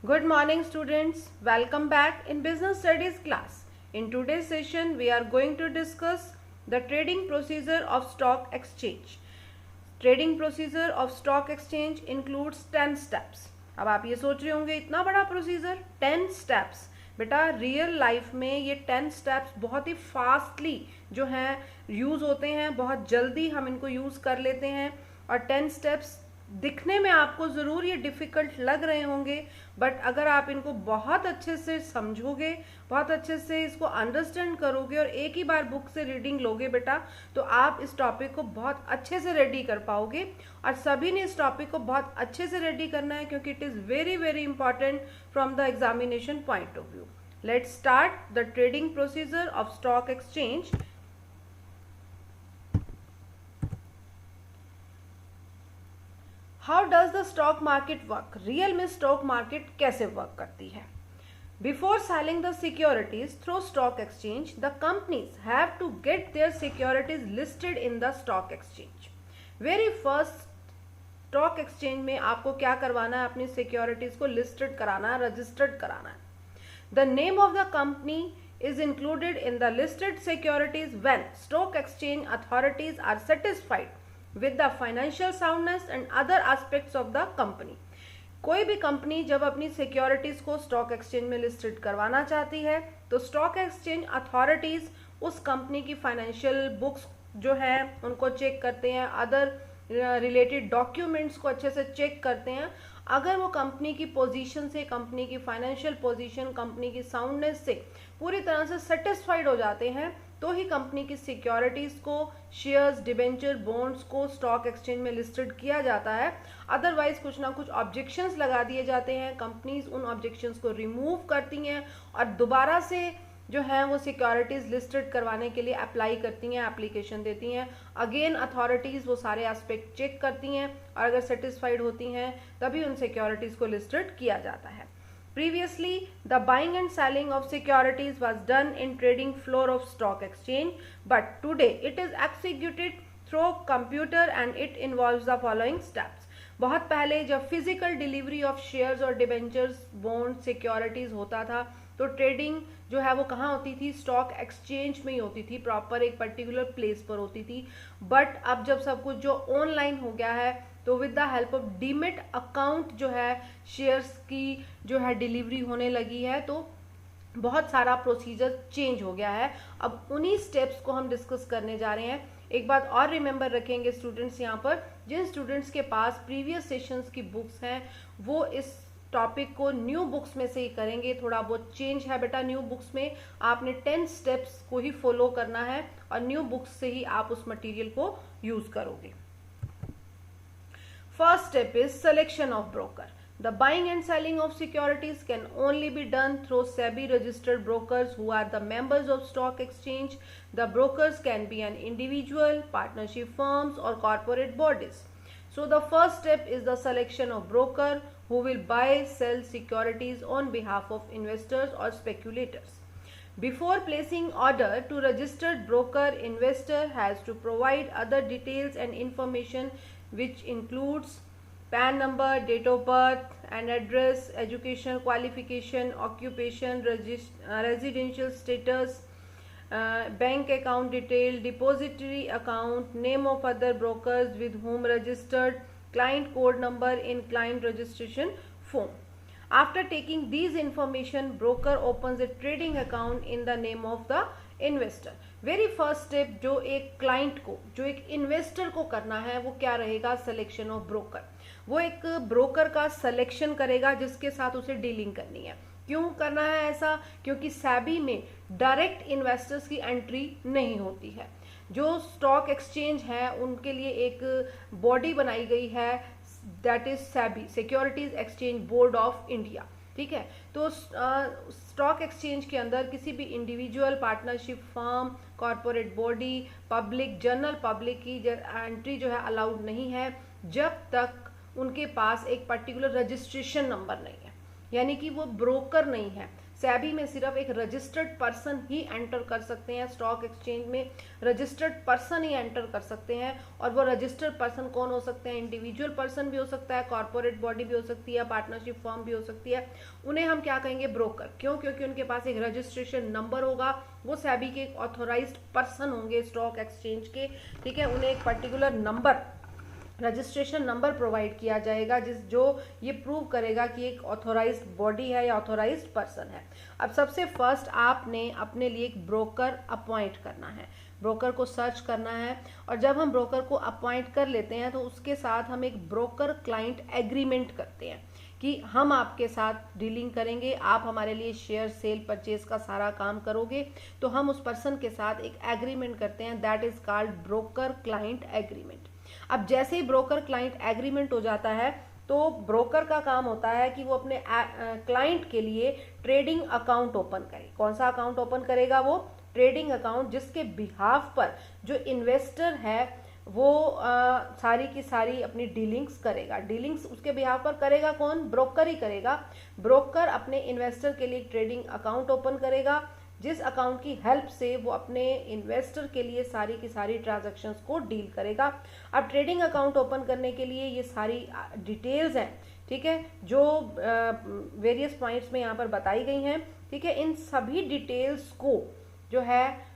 Good morning students, welcome back in business studies class. In today's session we are going to discuss the trading procedure of stock exchange. Trading procedure of stock exchange includes 10 steps. अब आप ये सोच रहे होंगे इतना बड़ा procedure 10 steps. बेटा real life में ये 10 स्टेप्स बहुत ही फास्टली जो हैं यूज़ होते हैं, बहुत जल्दी हम इनको यूज़ कर लेते हैं। और 10 स्टेप्स दिखने में आपको ज़रूर ये डिफ़िकल्ट लग रहे होंगे, बट अगर आप इनको बहुत अच्छे से समझोगे, बहुत अच्छे से इसको अंडरस्टैंड करोगे और एक ही बार बुक से रीडिंग लोगे बेटा, तो आप इस टॉपिक को बहुत अच्छे से रेडी कर पाओगे। और सभी ने इस टॉपिक को बहुत अच्छे से रेडी करना है क्योंकि it is very very important from the examination point of view. Let's start the trading procedure of stock exchange. How does the stock market work? Real में स्टॉक मार्केट कैसे वर्क करती है? Before selling the securities through stock exchange, the companies have to get their securities listed in the stock exchange. Very first stock exchange में आपको क्या करवाना है? अपनी सिक्योरिटीज को लिस्टेड कराना है, रजिस्टर्ड कराना है। The name of the company is included in the listed securities when stock exchange authorities are satisfied with the financial soundness and other aspects of the company। कोई भी कंपनी जब अपनी securities को stock exchange में listed करवाना चाहती है तो स्टॉक एक्सचेंज अथॉरिटीज उस कंपनी की फाइनेंशियल बुक्स जो है उनको चेक करते हैं, अदर रिलेटेड डॉक्यूमेंट्स को अच्छे से चेक करते हैं। अगर वो कंपनी की पोजीशन से, कंपनी की फाइनेंशियल पोजीशन, कंपनी की साउंडनेस से पूरी तरह से सेटिस्फाइड हो जाते हैं तो ही कंपनी की सिक्योरिटीज को, शेयर्स, डिबेंचर, बॉन्ड्स को स्टॉक एक्सचेंज में लिस्टेड किया जाता है। अदरवाइज कुछ ना कुछ ऑब्जेक्शंस लगा दिए जाते हैं, कंपनीज उन ऑब्जेक्शंस को रिमूव करती हैं और दोबारा से जो है वो सिक्योरिटीज लिस्टेड करवाने के लिए अप्लाई करती हैं, एप्लीकेशन देती हैं। अगेन अथॉरिटीज़ वो सारे एस्पेक्ट चेक करती हैं और अगर सेटिस्फाइड होती हैं तभी उन सिक्योरिटीज़ को लिस्टेड किया जाता है। Previously, the buying and selling of securities was done in trading floor of stock exchange, but today it is executed through computer and it involves the following steps। बहुत पहले जब फिजिकल डिलीवरी ऑफ शेयर्स और debentures, bond, securities होता था तो trading जो है वो कहाँ होती थी? स्टॉक एक्सचेंज में ही होती थी, प्रॉपर एक पर्टिकुलर प्लेस पर होती थी। बट अब जब सब कुछ जो ऑनलाइन हो गया है तो with the help of demat account जो है शेयर्स की जो है डिलीवरी होने लगी है, तो बहुत सारा प्रोसीजर चेंज हो गया है। अब उन्हीं स्टेप्स को हम डिस्कस करने जा रहे हैं। एक बात और रिमेंबर रखेंगे स्टूडेंट्स, यहाँ पर जिन स्टूडेंट्स के पास प्रीवियस सेशंस की बुक्स हैं वो इस टॉपिक को न्यू बुक्स में से ही करेंगे। थोड़ा बहुत चेंज है बेटा न्यू बुक्स में, आपने 10 स्टेप्स को ही फॉलो करना है और न्यू बुक्स से ही आप उस मटेरियल को यूज करोगे। First step is selection of broker. The buying and selling of securities can only be done through SEBI registered brokers who are the members of stock exchange. The brokers can be an individual, partnership firms or corporate bodies. So the first step is the selection of broker who will buy, sell securities on behalf of investors or speculators. Before placing order to registered broker, investor has to provide other details and information which includes PAN number, date of birth and address, educational qualification, occupation, residential status, bank account detail, depository account, name of other brokers with whom registered, client code number in client registration form. After taking these information, broker opens a trading account in the name of the investor. Very first step जो एक client को, जो एक investor को करना है वो क्या रहेगा? Selection of broker. वो एक ब्रोकर का सिलेक्शन करेगा जिसके साथ उसे डीलिंग करनी है। क्यों करना है ऐसा? क्योंकि सेबी में डायरेक्ट इन्वेस्टर्स की एंट्री नहीं होती है। जो स्टॉक एक्सचेंज है उनके लिए एक बॉडी बनाई गई है, that is SEBI, securities exchange board of India. ठीक है, तो स्टॉक एक्सचेंज के अंदर किसी भी individual, partnership firm, corporate body, public, general public की एंट्री जो है अलाउड नहीं है जब तक उनके पास एक पर्टिकुलर रजिस्ट्रेशन नंबर नहीं है, यानी कि वो ब्रोकर नहीं है। सेबी में सिर्फ एक रजिस्टर्ड पर्सन ही एंटर कर सकते हैं, स्टॉक एक्सचेंज में रजिस्टर्ड पर्सन ही एंटर कर सकते हैं। और वो रजिस्टर्ड पर्सन कौन हो सकते हैं? इंडिविजुअल पर्सन भी हो सकता है, कॉर्पोरेट बॉडी भी हो सकती है, पार्टनरशिप फर्म भी हो सकती है। उन्हें हम क्या कहेंगे? ब्रोकर। क्यों? क्योंकि उनके पास एक रजिस्ट्रेशन नंबर होगा, वो सेबी के एक ऑथोराइज्ड पर्सन होंगे स्टॉक एक्सचेंज के, ठीक है। उन्हें एक particular number, registration number provide किया जाएगा जो ये प्रूव करेगा कि एक ऑथोराइज्ड बॉडी है या ऑथोराइज्ड पर्सन है। अब सबसे फर्स्ट आपने अपने लिए एक ब्रोकर अपॉइंट करना है, ब्रोकर को सर्च करना है। और जब हम ब्रोकर को अपॉइंट कर लेते हैं तो उसके साथ हम एक ब्रोकर क्लाइंट एग्रीमेंट करते हैं कि हम आपके साथ डीलिंग करेंगे, आप हमारे लिए शेयर सेल परचेज का सारा काम करोगे। तो हम उस पर्सन के साथ एक एग्रीमेंट करते हैं, that is called broker client agreement. अब जैसे ही ब्रोकर क्लाइंट एग्रीमेंट हो जाता है तो ब्रोकर का काम होता है कि वो अपने क्लाइंट के लिए ट्रेडिंग अकाउंट ओपन करे। कौन सा अकाउंट ओपन करेगा? वो ट्रेडिंग अकाउंट, जिसके बिहाफ पर जो इन्वेस्टर है वो सारी की सारी अपनी डीलिंग्स करेगा। डीलिंग्स उसके बिहाफ पर करेगा कौन? ब्रोकर ही करेगा। ब्रोकर अपने इन्वेस्टर के लिए ट्रेडिंग अकाउंट ओपन करेगा, जिस अकाउंट की हेल्प से वो अपने इन्वेस्टर के लिए सारी की सारी ट्रांजैक्शंस को डील करेगा। अब ट्रेडिंग अकाउंट ओपन करने के लिए ये सारी डिटेल्स हैं, ठीक है, जो वेरियस पॉइंट्स में यहाँ पर बताई गई हैं, ठीक है। इन सभी डिटेल्स को जो है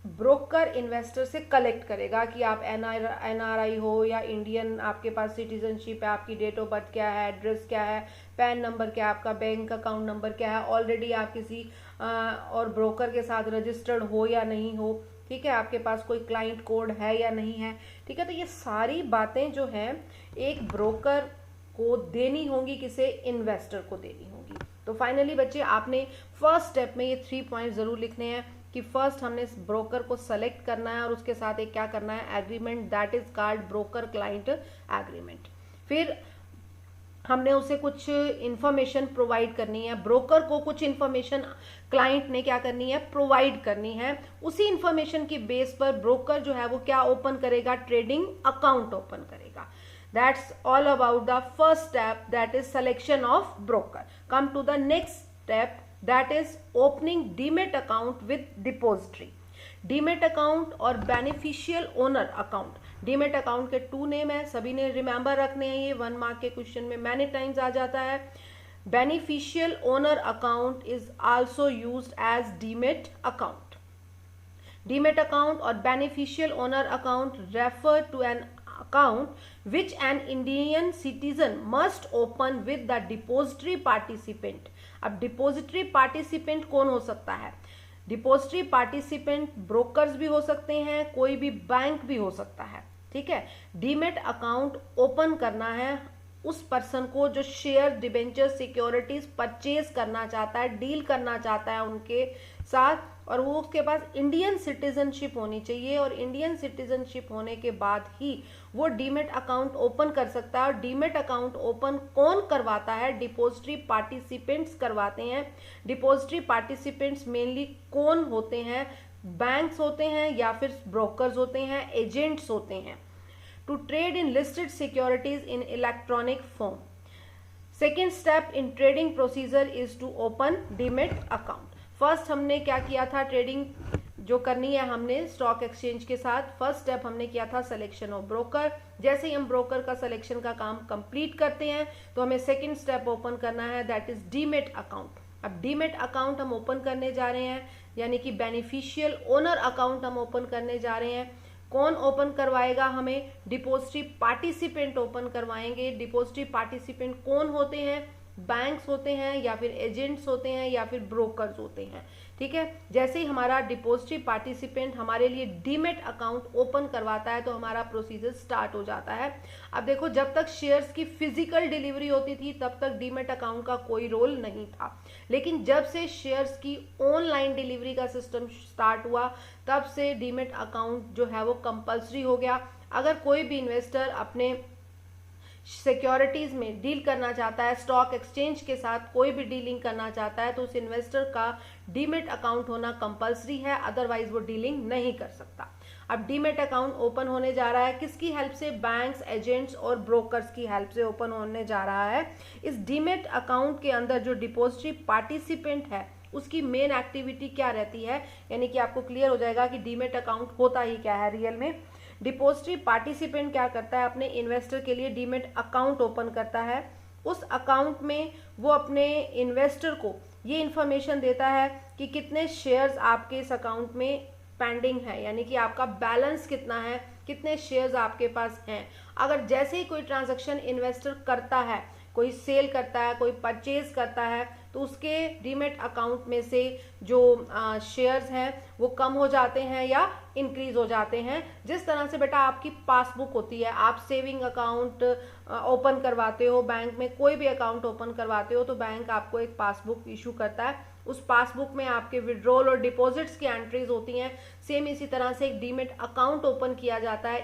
ब्रोकर इन्वेस्टर से कलेक्ट करेगा कि आप एनआरआई हो या इंडियन, आपके पास सिटीजनशिप है, आपकी डेट ऑफ बर्थ क्या है, एड्रेस क्या है, पैन नंबर क्या है, आपका बैंक अकाउंट नंबर क्या है, ऑलरेडी आप किसी और ब्रोकर के साथ रजिस्टर्ड हो या नहीं हो, ठीक है, आपके पास कोई क्लाइंट कोड है या नहीं है, ठीक है। तो ये सारी बातें जो हैं एक ब्रोकर को देनी होंगी, किसे? इन्वेस्टर को देनी होंगी। तो फाइनली बच्चे आपने फर्स्ट स्टेप में ये 3 पॉइंट जरूर लिखने हैं कि फर्स्ट हमने इस ब्रोकर को सेलेक्ट करना है और उसके साथ एक क्या करना है? Agreement, that is called broker client agreement. फिर हमने उसे कुछ इन्फॉर्मेशन प्रोवाइड करनी है, ब्रोकर को कुछ इन्फॉर्मेशन क्लाइंट ने क्या करनी है? प्रोवाइड करनी है। उसी इन्फॉर्मेशन की बेस पर ब्रोकर जो है वो क्या ओपन करेगा? ट्रेडिंग अकाउंट ओपन करेगा। That's all about the first step, that is selection of broker. Come to the next step, that is opening demat account with depository. Demat account और beneficial owner account. Demat account के 2 name है, सभी ने remember रखने हैं, ये 1 mark के question में मैनी टाइम्स आ जाता है। Beneficial owner account is also used as demat account. Demat account और beneficial owner account refer to an account which an Indian citizen must open with the depository participant. अब depository participant कौन हो सकता है? depository participant brokers भी हो सकते हैं, कोई भी बैंक भी हो सकता है, ठीक है। डीमेट अकाउंट ओपन करना है उस पर्सन को जो शेयर, डिबेंचर, सिक्योरिटीज परचेज करना चाहता है, डील करना चाहता है उनके साथ, और वो उसके पास इंडियन सिटीजनशिप होनी चाहिए। और इंडियन सिटीजनशिप होने के बाद ही वो डीमेट अकाउंट ओपन कर सकता है। और डीमेट अकाउंट ओपन कौन करवाता है? डिपोजिटरी पार्टिसिपेंट्स करवाते हैं। डिपोजिटरी पार्टिसिपेंट्स मेनली कौन होते हैं? बैंक्स होते हैं या फिर ब्रोकर्स होते हैं, एजेंट्स होते हैं। To trade in listed securities in electronic form. Second step in trading procedure is to open demat account. First हमने क्या किया था? ट्रेडिंग जो करनी है हमने स्टॉक एक्सचेंज के साथ, फर्स्ट स्टेप हमने किया था सिलेक्शन ऑफ ब्रोकर। जैसे ही हम ब्रोकर का सिलेक्शन का काम कंप्लीट करते हैं तो हमें सेकंड स्टेप ओपन करना है, दैट इज डीमेट अकाउंट। अब डीमेट अकाउंट हम ओपन करने जा रहे हैं, यानी कि बेनिफिशियल ओनर अकाउंट हम ओपन करने जा रहे हैं। कौन ओपन करवाएगा? हमें डिपोजिटरी पार्टिसिपेंट ओपन करवाएंगे। डिपोजिटरी पार्टिसिपेंट कौन होते हैं? बैंक्स होते हैं या फिर एजेंट्स होते हैं या फिर ब्रोकर्स होते हैं, ठीक है। जैसे ही हमारा डिपोजिटरी पार्टिसिपेंट हमारे लिए डीमेट अकाउंट ओपन करवाता है तो हमारा प्रोसीजर स्टार्ट हो जाता है। अब देखो, जब तक शेयर्स की फिजिकल डिलीवरी होती थी तब तक डीमेट अकाउंट का कोई रोल नहीं था, लेकिन जब से शेयर्स की ऑनलाइन डिलीवरी का सिस्टम स्टार्ट हुआ तब से डीमेट अकाउंट जो है वो कंपल्सरी हो गया। अगर कोई भी इन्वेस्टर अपने सिक्योरिटीज में डील करना चाहता है, स्टॉक एक्सचेंज के साथ कोई भी डीलिंग करना चाहता है, तो उस इन्वेस्टर का डीमेट अकाउंट होना कंपलसरी है, अदरवाइज वो डीलिंग नहीं कर सकता। अब डीमेट अकाउंट ओपन होने जा रहा है किसकी हेल्प से? बैंक्स, एजेंट्स और ब्रोकर्स की हेल्प से ओपन होने जा रहा है। इस डीमेट अकाउंट के अंदर जो डिपोजिटरी पार्टिसिपेंट है उसकी मेन एक्टिविटी क्या रहती है, यानी कि आपको क्लियर हो जाएगा कि डीमेट अकाउंट होता ही क्या है रियल में। डिपॉजिटरी पार्टिसिपेंट क्या करता है, अपने इन्वेस्टर के लिए डीमेट अकाउंट ओपन करता है। उस अकाउंट में वो अपने इन्वेस्टर को ये इन्फॉर्मेशन देता है कि कितने शेयर्स आपके इस अकाउंट में पेंडिंग है, यानी कि आपका बैलेंस कितना है, कितने शेयर्स आपके पास हैं। अगर जैसे ही कोई ट्रांजैक्शन इन्वेस्टर करता है, कोई सेल करता है, कोई परचेज करता है, तो उसके डीमेट अकाउंट में से जो शेयर्स हैं वो कम हो जाते हैं या इंक्रीज हो जाते हैं। जिस तरह से बेटा आपकी पासबुक होती है, आप सेविंग अकाउंट ओपन करवाते हो बैंक में, कोई भी अकाउंट ओपन करवाते हो तो बैंक आपको एक पासबुक इशू करता है। उस पासबुक में आपके विड्रॉल और डिपॉजिट्स की एंट्रीज होती हैं। सेम इसी तरह से एक डीमेट अकाउंट ओपन किया जाता है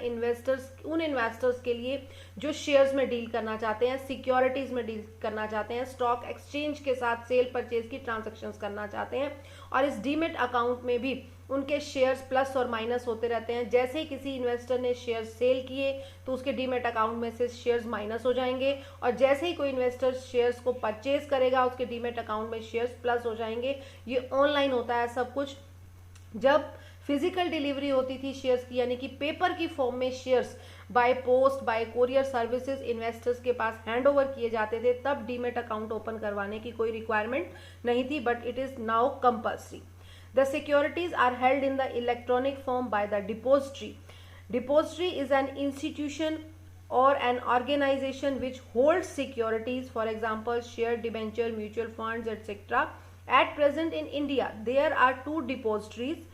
उन इन्वेस्टर्स के लिए जो शेयर्स में डील करना चाहते हैं, सिक्योरिटीज में डील करना चाहते हैं, स्टॉक एक्सचेंज के साथ सेल परचेज की ट्रांजैक्शंस करना चाहते हैं। और इस डीमेट अकाउंट में भी उनके शेयर्स प्लस और माइनस होते रहते हैं। जैसे ही किसी इन्वेस्टर ने शेयर सेल किए तो उसके डीमेट अकाउंट में से शेयर्स माइनस हो जाएंगे, और जैसे ही कोई इन्वेस्टर शेयर्स को परचेज करेगा उसके डीमेट अकाउंट में शेयर्स प्लस हो जाएंगे। ये ऑनलाइन होता है सब कुछ। जब फिजिकल डिलीवरी होती थी शेयर्स की, यानी कि पेपर की फॉर्म में shares by post bye courier services investors के पास हैंड ओवर किए जाते थे, तब डीमेट अकाउंट ओपन करवाने की कोई रिक्वायरमेंट नहीं थी, but it is now compulsory. The securities are held in the electronic form by the depository. Depository is an institution or an organization which holds securities, for example, share, debenture, mutual funds, etc. At present in India, there are two depositories,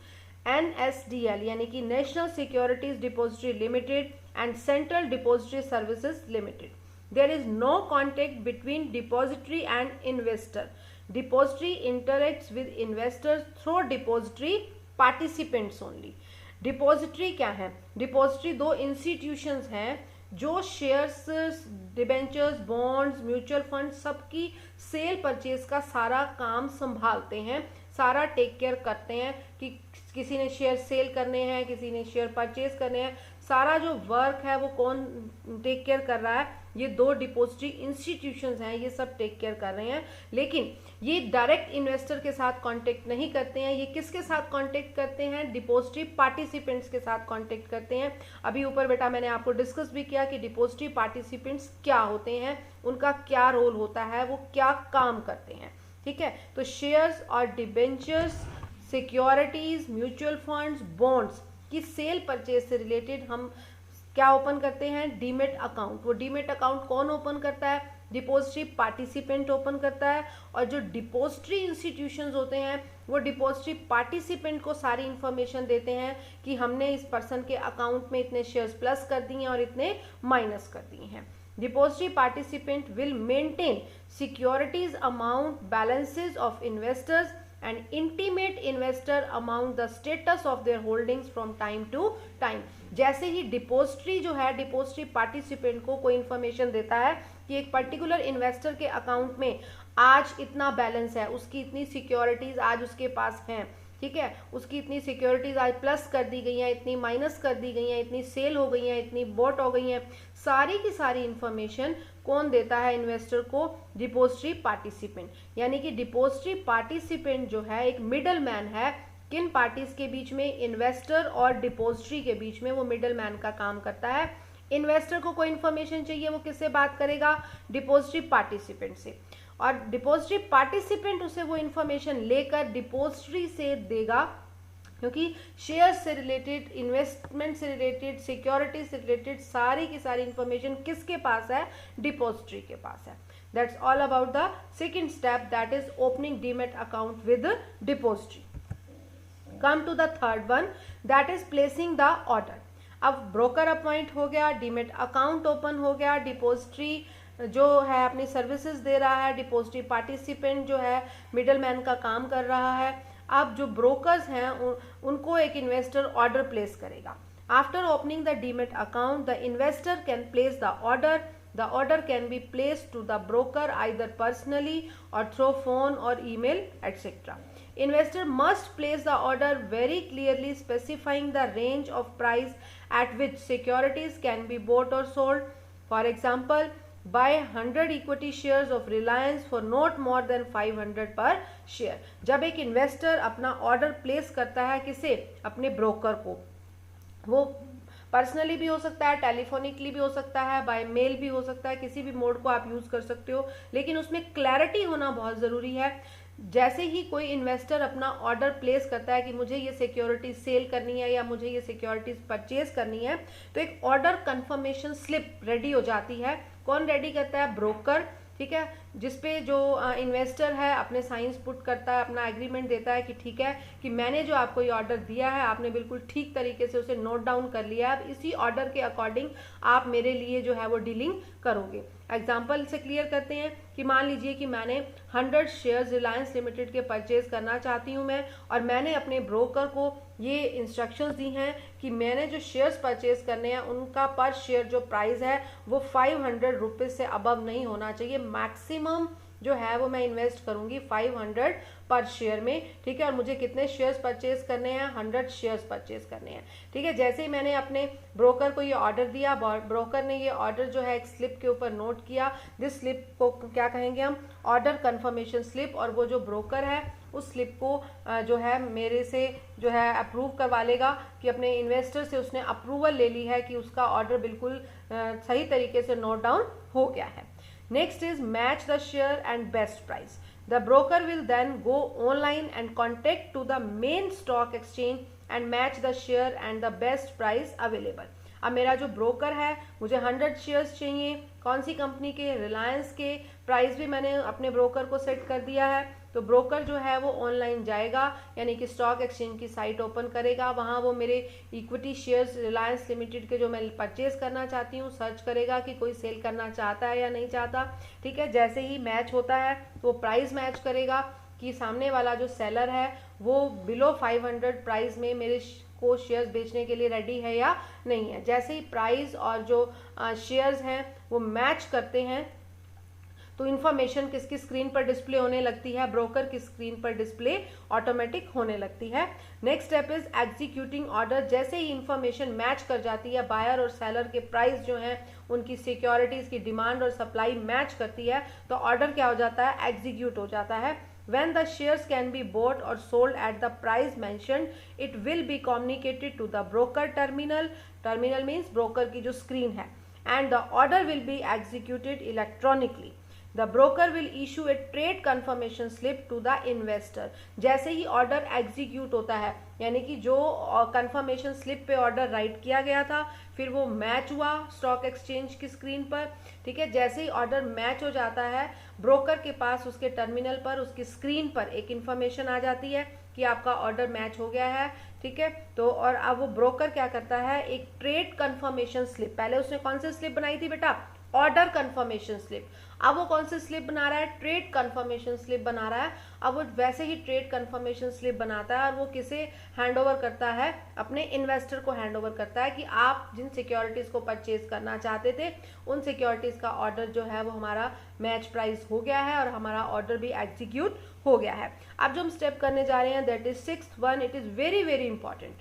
NSDL यानी कि National Securities Depository Limited and Central Depository Services Limited. There is no contact between depository and investor. Depository interacts with investors through depository participants only. Depository क्या है? Depository दो institutions हैं जो shares, debentures, bonds, mutual fund सबकी cell purchase का सारा काम संभालते हैं, सारा टेक केयर करते हैं कि किसी ने शेयर सेल करने हैं, किसी ने शेयर परचेज करने हैं, सारा जो वर्क है वो कौन टेक केयर कर रहा है? ये दो डिपोजिटरी इंस्टीट्यूशंस हैं, ये सब टेक केयर कर रहे हैं। लेकिन ये डायरेक्ट इन्वेस्टर के साथ कांटेक्ट नहीं करते हैं। ये किसके साथ कांटेक्ट करते हैं? डिपोजिटरी पार्टिसिपेंट्स के साथ कांटेक्ट करते हैं। अभी ऊपर बेटा मैंने आपको डिस्कस भी किया कि डिपोजिटरी पार्टिसिपेंट्स क्या होते हैं, उनका क्या रोल होता है, वो क्या काम करते हैं। ठीक है, तो शेयर्स और debentures, securities, mutual funds, bonds की सेल परचेज से रिलेटेड हम क्या ओपन करते हैं? Demat account. वो डीमेट अकाउंट कौन ओपन करता है? डिपोजिटरी पार्टिसिपेंट ओपन करता है। और जो डिपोजिटरी इंस्टीट्यूशंस होते हैं वो डिपोजिटरी पार्टिसिपेंट को सारी इंफॉर्मेशन देते हैं कि हमने इस पर्सन के अकाउंट में इतने शेयर्स प्लस कर दिए हैं और इतने माइनस कर दिए हैं। Depository participant will maintain securities amount balances of investors and intimate investor among the status of their holdings from time to time. जैसे ही डिपोजिटरी जो है, डिपोजिटरी पार्टिसिपेंट को कोई इन्फॉर्मेशन देता है कि एक पर्टिकुलर इन्वेस्टर के अकाउंट में आज इतना बैलेंस है, उसकी इतनी सिक्योरिटीज आज उसके पास हैं, ठीक है, उसकी इतनी सिक्योरिटीज आज प्लस कर दी गई हैं, इतनी माइनस कर दी गई हैं, इतनी सेल हो गई हैं, इतनी बॉट हो गई हैं, सारी की सारी इंफॉर्मेशन कौन देता है इन्वेस्टर को? Depository participant. यानी कि डिपोजिटरी पार्टिसिपेंट जो है एक मिडल मैन है, किन पार्टीज के बीच में? इन्वेस्टर और डिपोजिटरी के बीच में वो मिडल मैन का काम करता है। इन्वेस्टर को कोई इन्फॉर्मेशन चाहिए, वो किससे बात करेगा? डिपोजिटरी पार्टिसिपेंट से। और डिपोजिटरी पार्टिसिपेंट उसे वो इन्फॉर्मेशन लेकर डिपोजिटरी से देगा, क्योंकि शेयर से रिलेटेड, इन्वेस्टमेंट से रिलेटेड, सिक्योरिटी से रिलेटेड सारी की सारी इंफॉर्मेशन किसके पास है? डिपोजिटरी के पास है। That's all about the second step, that is opening demat account with depository. Come to the third one, that is placing the order. अब ब्रोकर अपॉइंट हो गया, डीमेट अकाउंट ओपन हो गया, डिपोजिटरी जो है अपनी सर्विसेज दे रहा है, डिपोजिटरी पार्टिसिपेंट जो है मिडल मैन का काम कर रहा है। अब जो ब्रोकर्स हैं उनको एक इन्वेस्टर ऑर्डर प्लेस करेगा। After opening the demat account the investor can place the order. The order can be placed to the broker either personally or through phone or email etcetera. Investor must place the order very clearly specifying the range of price at which securities can be bought or sold. For example, buy 100 equity shares of Reliance for not more than 500 per share. जब एक investor अपना order place करता है किसे, अपने broker को, वो personally भी हो सकता है, टेलीफोनिकली भी हो सकता है, बाय मेल भी हो सकता है, किसी भी मोड को आप यूज कर सकते हो, लेकिन उसमें क्लैरिटी होना बहुत जरूरी है। जैसे ही कोई इन्वेस्टर अपना ऑर्डर प्लेस करता है कि मुझे ये सिक्योरिटी सेल करनी है या मुझे ये सिक्योरिटीज परचेज करनी है, तो एक ऑर्डर कंफर्मेशन स्लिप रेडी हो जाती है। कौन रेडी करता है, ब्रोकर, ठीक है, जिसपे जो इन्वेस्टर है अपने साइंस पुट करता है, अपना एग्रीमेंट देता है कि ठीक है कि मैंने जो आपको ये ऑर्डर दिया है आपने बिल्कुल ठीक तरीके से उसे नोट डाउन कर लिया है, अब इसी ऑर्डर के अकॉर्डिंग आप मेरे लिए जो है वो डीलिंग करोगे। एग्जाम्पल से क्लियर करते हैं कि मान लीजिए कि मैंने 100 शेयर्स रिलायंस लिमिटेड के परचेज करना चाहती हूँ मैं, और मैंने अपने ब्रोकर को ये इंस्ट्रक्शंस दी हैं कि मैंने जो शेयर्स परचेज करने हैं उनका पर शेयर जो प्राइस है वो 500 रुपीज़ से अबव नहीं होना चाहिए। मैक्सिमम जो है वो मैं इन्वेस्ट करूंगी 500 पर शेयर में, ठीक है, और मुझे कितने शेयर्स परचेज करने हैं, 100 शेयर्स परचेज करने हैं, ठीक है। जैसे ही मैंने अपने ब्रोकर को ये ऑर्डर दिया, ब्रोकर ने ये ऑर्डर जो है एक स्लिप के ऊपर नोट किया, जिस स्लिप को क्या कहेंगे हम, ऑर्डर कंफर्मेशन स्लिप, और वो जो ब्रोकर है उस स्लिप को जो है मेरे से जो है अप्रूव करवा लेगा कि अपने इन्वेस्टर से उसने अप्रूवल ले ली है कि उसका ऑर्डर बिल्कुल सही तरीके से नोट डाउन हो गया है। Next is match the share and best price. The broker will then go online and contact to the main stock exchange and match the share and the best price available. अब मेरा जो broker है, मुझे 100 shares चाहिए, कौन सी company के, रिलायंस के, price भी मैंने अपने ब्रोकर को सेट कर दिया है, तो ब्रोकर जो है वो ऑनलाइन जाएगा, यानी कि स्टॉक एक्सचेंज की साइट ओपन करेगा, वहाँ वो मेरे इक्विटी शेयर्स रिलायंस लिमिटेड के जो मैं परचेज करना चाहती हूँ सर्च करेगा कि कोई सेल करना चाहता है या नहीं चाहता, ठीक है। जैसे ही मैच होता है तो वो प्राइस मैच करेगा कि सामने वाला जो सेलर है वो बिलो 500 प्राइस में मेरे को शेयर्स बेचने के लिए रेडी है या नहीं है। जैसे ही प्राइस और जो शेयर्स हैं वो मैच करते हैं तो इन्फॉर्मेशन किसकी स्क्रीन पर डिस्प्ले होने लगती है, ब्रोकर की स्क्रीन पर डिस्प्ले ऑटोमेटिक होने लगती है। Next step is executing order. जैसे ही इन्फॉर्मेशन मैच कर जाती है, बायर और सेलर के प्राइस जो हैं, उनकी सिक्योरिटीज की डिमांड और सप्लाई मैच करती है, तो ऑर्डर क्या हो जाता है, एग्जीक्यूट हो जाता है। When the shares can be bought or sold at the price mentioned, it will be communicated to the broker terminal. Terminal means broker की जो screen है, and the order will be executed electronically. The broker will issue a trade confirmation slip to the investor. जैसे ही order execute होता है, यानी कि जो confirmation slip पे ऑर्डर राइट किया गया था, फिर वो मैच हुआ स्टॉक एक्सचेंज की स्क्रीन पर, ठीक है। जैसे ही ऑर्डर मैच हो जाता है, ब्रोकर के पास उसके टर्मिनल पर उसकी स्क्रीन पर एक इंफॉर्मेशन आ जाती है कि आपका ऑर्डर मैच हो गया है, ठीक है। तो और अब वो ब्रोकर क्या करता है, एक ट्रेड कंफर्मेशन स्लिप, पहले उसने कौन सी स्लिप बनाई थी बेटा, ऑर्डर कंफर्मेशन स्लिप, अब वो कौन सी स्लिप बना रहा है, ट्रेड कंफर्मेशन स्लिप बना रहा है। अब वो वैसे ही ट्रेड कंफर्मेशन स्लिप बनाता है और वो किसे हैंड ओवर करता है, अपने इन्वेस्टर को हैंड ओवर करता है कि आप जिन सिक्योरिटीज को परचेज करना चाहते थे उन सिक्योरिटीज का ऑर्डर जो है वो हमारा मैच प्राइस हो गया है और हमारा ऑर्डर भी एग्जीक्यूट हो गया है। अब जो हम स्टेप करने जा रहे हैं, that is 6th one, it is very very important,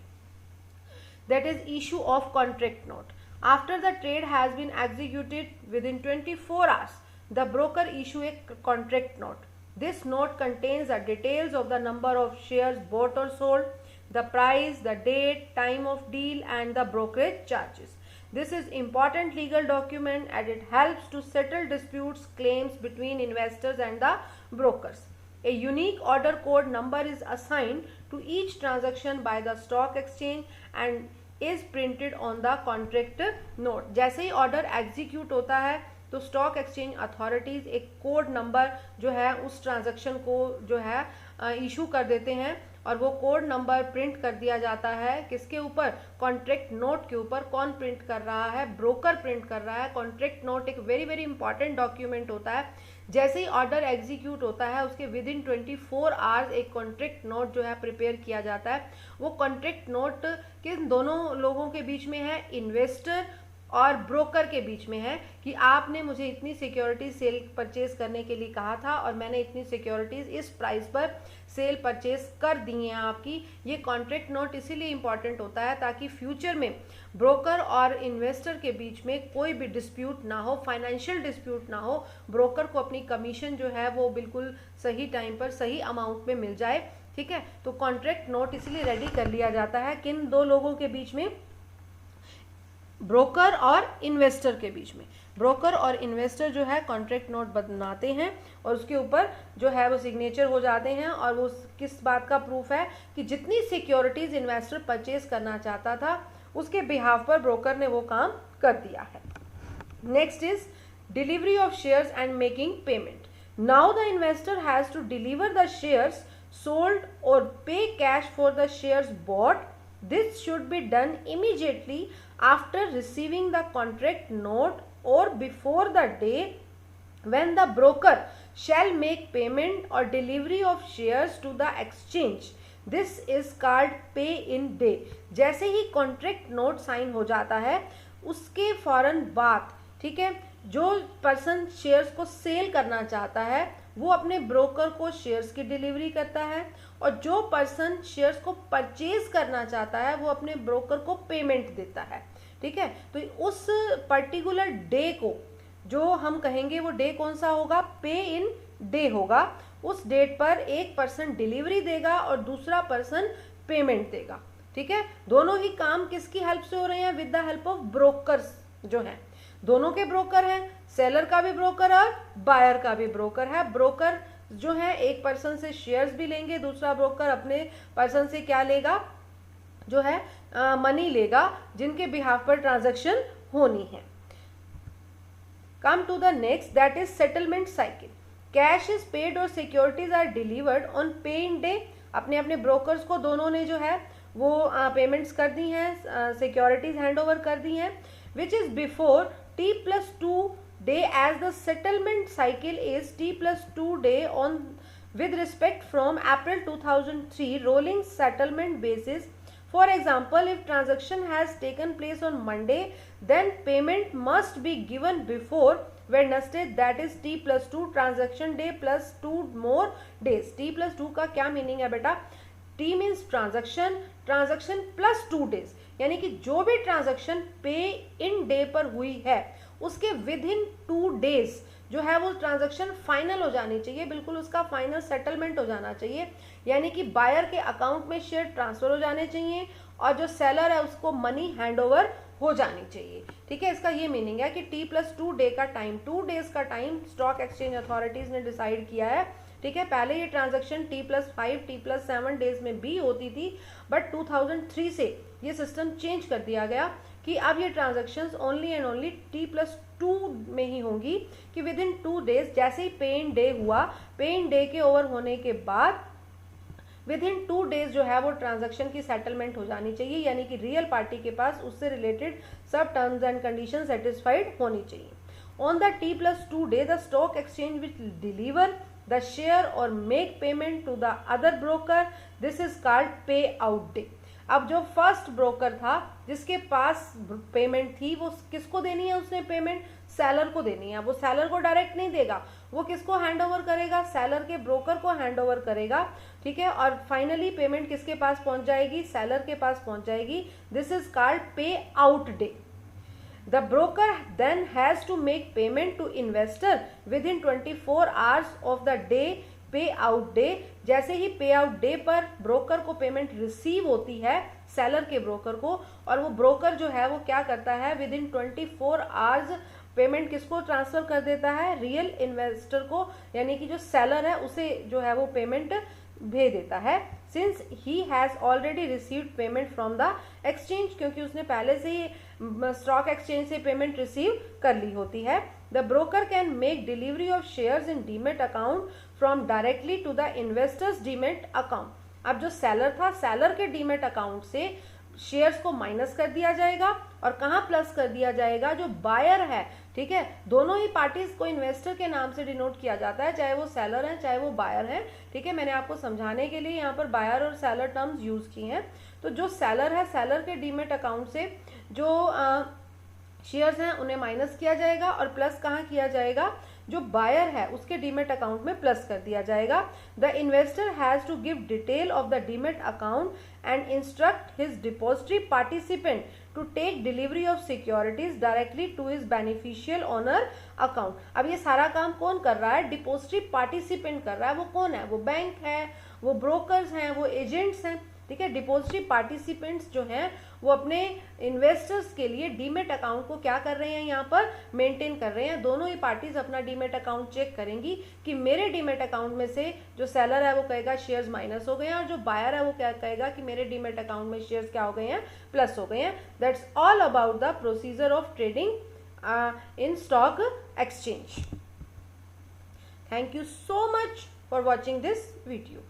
that is issue of contract note. After the trade has been executed within 24 hours, the broker issue a contract note. This note contains the details of the number of shares bought or sold, the price, the date, time of deal, and the brokerage charges. This is important legal document and it helps to settle disputes, claims between investors and the brokers. A unique order code number is assigned to each transaction by the stock exchange and is printed on the contract note. जैसे ही order execute होता है तो stock exchange authorities एक code number जो है उस transaction को जो है इशू कर देते हैं और वो कोड नंबर प्रिंट कर दिया जाता है किसके ऊपर, कॉन्ट्रैक्ट नोट के ऊपर। कौन प्रिंट कर रहा है, ब्रोकर प्रिंट कर रहा है। कॉन्ट्रैक्ट नोट एक वेरी वेरी इंपॉर्टेंट डॉक्यूमेंट होता है। जैसे ही ऑर्डर एग्जीक्यूट होता है उसके विद इन 24 आवर्स एक कॉन्ट्रैक्ट नोट जो है प्रिपेयर किया जाता है। वो कॉन्ट्रैक्ट नोट किन दोनों लोगों के बीच में है, इन्वेस्टर और ब्रोकर के बीच में है कि आपने मुझे इतनी सिक्योरिटीज सेल परचेज करने के लिए कहा था और मैंने इतनी सिक्योरिटीज इस प्राइस पर सेल परचेज कर दी हैं आपकी। ये कॉन्ट्रैक्ट नोट इसीलिए इंपॉर्टेंट होता है ताकि फ्यूचर में ब्रोकर और इन्वेस्टर के बीच में कोई भी डिस्प्यूट ना हो, फाइनेंशियल डिस्प्यूट ना हो, ब्रोकर को अपनी कमीशन जो है वो बिल्कुल सही टाइम पर सही अमाउंट में मिल जाए। ठीक है, तो कॉन्ट्रैक्ट नोट इसलिए रेडी कर लिया जाता है किन दो लोगों के बीच में, ब्रोकर और इन्वेस्टर के बीच में। ब्रोकर और इन्वेस्टर जो है कॉन्ट्रैक्ट नोट बनाते हैं और उसके ऊपर जो है वो सिग्नेचर हो जाते हैं और वो किस बात का प्रूफ है कि जितनी सिक्योरिटीज इन्वेस्टर परचेज करना चाहता था उसके बिहाफ पर ब्रोकर ने वो काम कर दिया है। Next is delivery of shares and making payment. Now the investor has to deliver the shares sold or pay cash for the shares bought. This should be done immediately after receiving the contract note or before the day when the broker shall make payment or delivery of shares to the exchange. This is called pay in day. जैसे ही contract note sign हो जाता है उसके फौरन बाद, ठीक है, जो पर्सन शेयर्स को सेल करना चाहता है वो अपने ब्रोकर को शेयर्स की डिलीवरी करता है और जो पर्सन शेयर्स को परचेज करना चाहता है वो अपने ब्रोकर को पेमेंट देता है। ठीक है, तो उस पर्टिकुलर डे को जो हम कहेंगे वो डे कौन सा होगा, पे इन डे होगा। उस डेट पर एक पर्सन डिलीवरी देगा और दूसरा पर्सन पेमेंट देगा। ठीक है, दोनों ही काम किसकी हेल्प से हो रहे हैं, with the help of brokers जो हैं, दोनों के ब्रोकर हैं, सेलर का भी ब्रोकर और बायर का भी ब्रोकर है। ब्रोकर जो है एक पर्सन से शेयर्स भी लेंगे, दूसरा ब्रोकर अपने पर्सन से क्या लेगा, जो है मनी लेगा जिनके बिहाफ पर ट्रांजैक्शन होनी है। Come to the next, that is settlement cycle. Cash is paid और securities are delivered on pay in day. अपने अपने ब्रोकर्स को दोनों ने जो है वो पेमेंट्स कर दी हैं, सिक्योरिटीज हैंड ओवर कर दी हैं, which is before T+2 day as the settlement cycle is T+2 day on with respect from April 2003 rolling settlement basis. For example, if transaction has taken place on Monday, then payment must be given before Wednesday, that is T+2 transaction day plus 2 more days. T+2 का क्या meaning है बेटा, T means transaction, transaction plus 2 days, यानी कि जो भी transaction पे in day पर हुई है उसके विद इन 2 डेज जो है वो ट्रांजैक्शन फाइनल हो जानी चाहिए, बिल्कुल उसका फाइनल सेटलमेंट हो जाना चाहिए, यानी कि बायर के अकाउंट में शेयर ट्रांसफर हो जाने चाहिए और जो सेलर है उसको मनी हैंड ओवर हो जानी चाहिए। ठीक है, इसका ये मीनिंग है कि T+2 डे का टाइम, 2 डेज का टाइम स्टॉक एक्सचेंज अथॉरिटीज ने डिसाइड किया है। ठीक है, पहले ये ट्रांजैक्शन T+5 T+7 डेज में भी होती थी, बट 2003 से ये सिस्टम चेंज कर दिया गया कि अब ये transactions only and only T+2 में ही होंगी, कि विद इन 2 डेज जैसे ही पे इन डे हुआ, पे इन डे के ओवर होने के बाद विद इन 2 डेज जो है वो ट्रांजैक्शन की सेटलमेंट हो जानी चाहिए, यानी कि रियल पार्टी के पास उससे रिलेटेड सब टर्म्स एंड कंडीशन सेटिस्फाइड होनी चाहिए। On the T+2 day the stock exchange will deliver the share or make payment to the other broker. This is called pay out day. अब जो first broker था जिसके पास payment थी वो किसको देनी है, उसने पेमेंट सेलर को देनी है। वो सेलर को डायरेक्ट नहीं देगा, वो किसको हैंड ओवर करेगा, सेलर के ब्रोकर को हैंड ओवर करेगा। ठीक है, और फाइनली पेमेंट किसके पास पहुंच जाएगी, सेलर के पास पहुंच जाएगी। दिस इज कॉल्ड पे out day. The broker then has to make payment to investor within 24 hours of the day पे आउट डे। जैसे ही पे आउट डे पर ब्रोकर को पेमेंट रिसीव होती है सेलर के ब्रोकर को, और वो ब्रोकर जो है वो क्या करता है, विद इन 24 आवर्स पेमेंट किसको ट्रांसफर कर देता है, रियल इन्वेस्टर को, यानी कि जो सेलर है उसे जो है वो पेमेंट भेज देता है। Since he has already received payment from the exchange, क्योंकि उसने पहले से ही स्टॉक एक्सचेंज से पेमेंट रिसीव कर ली होती है। The broker can make delivery of shares in demat account from directly to the investors demat account. अब जो सेलर था, सेलर के डीमेट अकाउंट से शेयर्स को माइनस कर दिया जाएगा और कहाँ प्लस कर दिया जाएगा, जो बायर है। ठीक है, दोनों ही पार्टीज को इन्वेस्टर के नाम से डिनोट किया जाता है, चाहे वो सेलर है चाहे वो बायर है। ठीक है, मैंने आपको समझाने के लिए यहाँ पर बायर और सेलर टर्म्स यूज की हैं। तो जो सेलर है, सेलर के डीमेट अकाउंट से जो शेयर्स हैं उन्हें माइनस किया जाएगा और प्लस कहाँ किया जाएगा, जो बायर है उसके डीमेट अकाउंट में प्लस कर दिया जाएगा। The investor has to give detail of the demat account and instruct his depository participant to take delivery of securities directly to his beneficial owner account. अब ये सारा काम कौन कर रहा है, डिपॉजिटरी पार्टिसिपेंट कर रहा है। वो कौन है, वो बैंक है, वो ब्रोकर्स हैं, वो एजेंट्स हैं, ठीक है। डिपॉजिटरी पार्टिसिपेंट्स जो हैं वो अपने इन्वेस्टर्स के लिए डीमेट अकाउंट को क्या कर रहे हैं, यहाँ पर मेंटेन कर रहे हैं। दोनों ही पार्टीज अपना डीमेट अकाउंट चेक करेंगी कि मेरे डीमेट अकाउंट में से जो सेलर है वो कहेगा शेयर्स माइनस हो गए हैं और जो बायर है वो क्या कहेगा कि मेरे डीमेट अकाउंट में शेयर्स क्या हो गए हैं, प्लस हो गए हैं। That's all about the procedure of trading in stock exchange. Thank you so much for watching this video.